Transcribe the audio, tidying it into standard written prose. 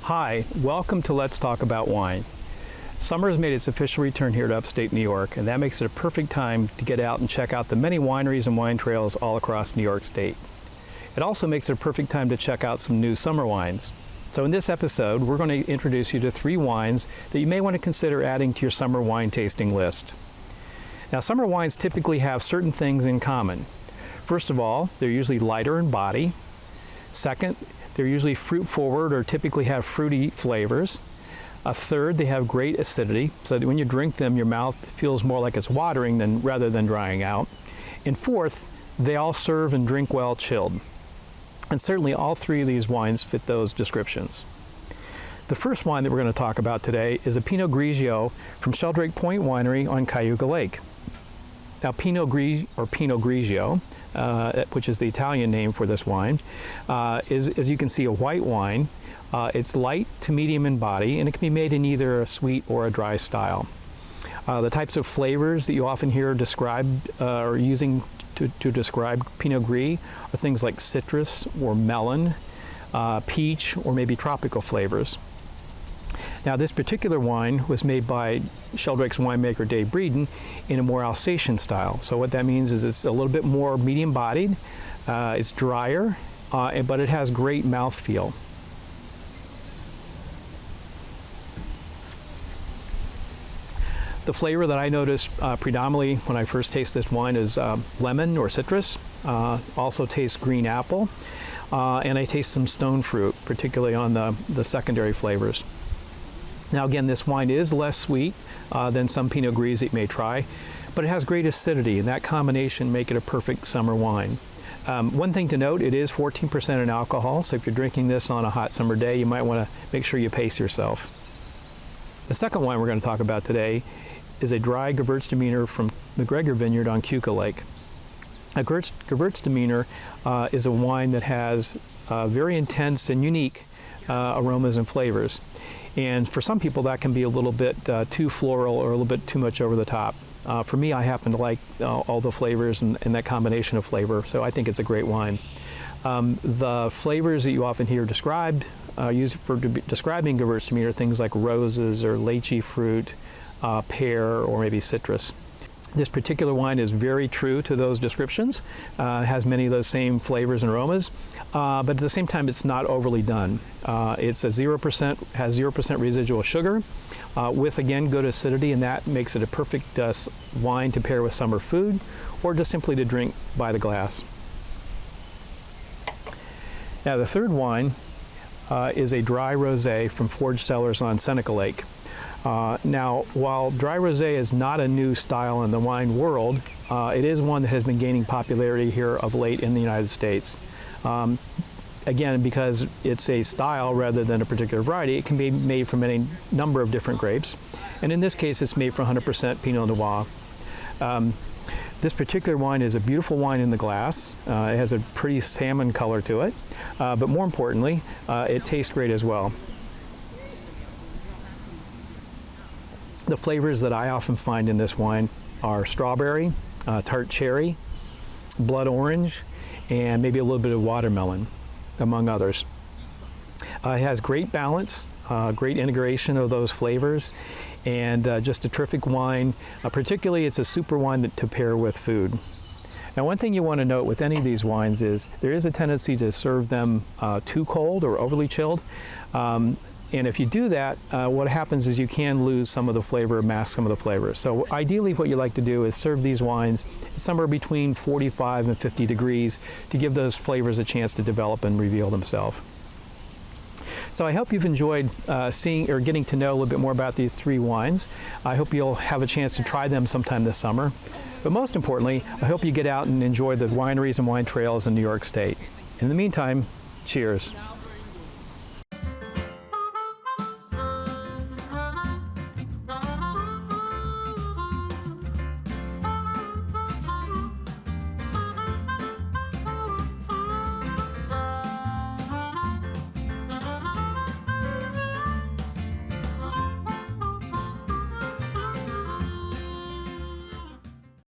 Hi, welcome to Let's Talk About Wine. Summer has made its official return here to upstate New York, and that makes it a perfect time to get out and check out the many wineries and wine trails all across New York State. It also makes it a perfect time to check out some new summer wines. So in this episode, we're going to introduce you to 3 wines that you may want to consider adding to your summer wine tasting list. Now, summer wines typically have certain things in common. First of all, they're usually lighter in body. Second, they're usually fruit forward or typically have fruity flavors. A third, they have great acidity, so that when you drink them, your mouth feels more like it's watering rather than drying out. And fourth, they all serve and drink well chilled. And certainly all 3 of these wines fit those descriptions. The first wine that we're going to talk about today is a Pinot Grigio from Sheldrake Point Winery on Cayuga Lake. Now, Pinot Grigio, which is the Italian name for this wine, is, as you can see, a white wine. It's light to medium in body, and it can be made in either a sweet or a dry style. The types of flavors that you often hear described or using to describe Pinot Gris are things like citrus or melon, peach, or maybe tropical flavors. Now, this particular wine was made by Sheldrake's winemaker Dave Breeden in a more Alsatian style. So what that means is it's a little bit more medium-bodied, it's drier, but it has great mouthfeel. The flavor that I noticed predominantly when I first taste this wine is lemon or citrus, also tastes green apple, and I taste some stone fruit, particularly on the secondary flavors. Now again, this wine is less sweet than some Pinot Gris that you may try, but it has great acidity, and that combination make it a perfect summer wine. One thing to note, it is 14% in alcohol, so if you're drinking this on a hot summer day, you might want to make sure you pace yourself. The second wine we're going to talk about today is a dry Gewürztraminer from McGregor Vineyard on Cayuga Lake. A Gewürztraminer is a wine that has very intense and unique aromas and flavors. And for some people, that can be a little bit too floral or a little bit too much over the top. For me, I happen to like all the flavors and that combination of flavor, so I think it's a great wine. The flavors that you often hear described, used for describing Gewürztraminer, are things like roses or lychee fruit, pear, or maybe citrus. This particular wine is very true to those descriptions. It has many of those same flavors and aromas, but at the same time, it's not overly done. It's a 0%, has 0% residual sugar, with again good acidity, and that makes it a perfect wine to pair with summer food, or just simply to drink by the glass. Now, the third wine is a dry rosé from Forge Cellars on Seneca Lake. Now, while dry rosé is not a new style in the wine world, it is one that has been gaining popularity here of late in the United States. Again, because it's a style rather than a particular variety, it can be made from any number of different grapes. And in this case, it's made from 100% Pinot Noir. This particular wine is a beautiful wine in the glass. It has a pretty salmon color to it, but more importantly, it tastes great as well. The flavors that I often find in this wine are strawberry, tart cherry, blood orange, and maybe a little bit of watermelon, among others. It has great balance, great integration of those flavors, and just a terrific wine. Particularly, it's a super wine to pair with food. Now, one thing you want to note with any of these wines is there is a tendency to serve them too cold or overly chilled. And if you do that, what happens is you can lose some of the flavor, mask some of the flavors. So ideally, what you like to do is serve these wines somewhere between 45 and 50 degrees to give those flavors a chance to develop and reveal themselves. So I hope you've enjoyed seeing or getting to know a little bit more about these 3 wines. I hope you'll have a chance to try them sometime this summer. But most importantly, I hope you get out and enjoy the wineries and wine trails in New York State. In the meantime, cheers.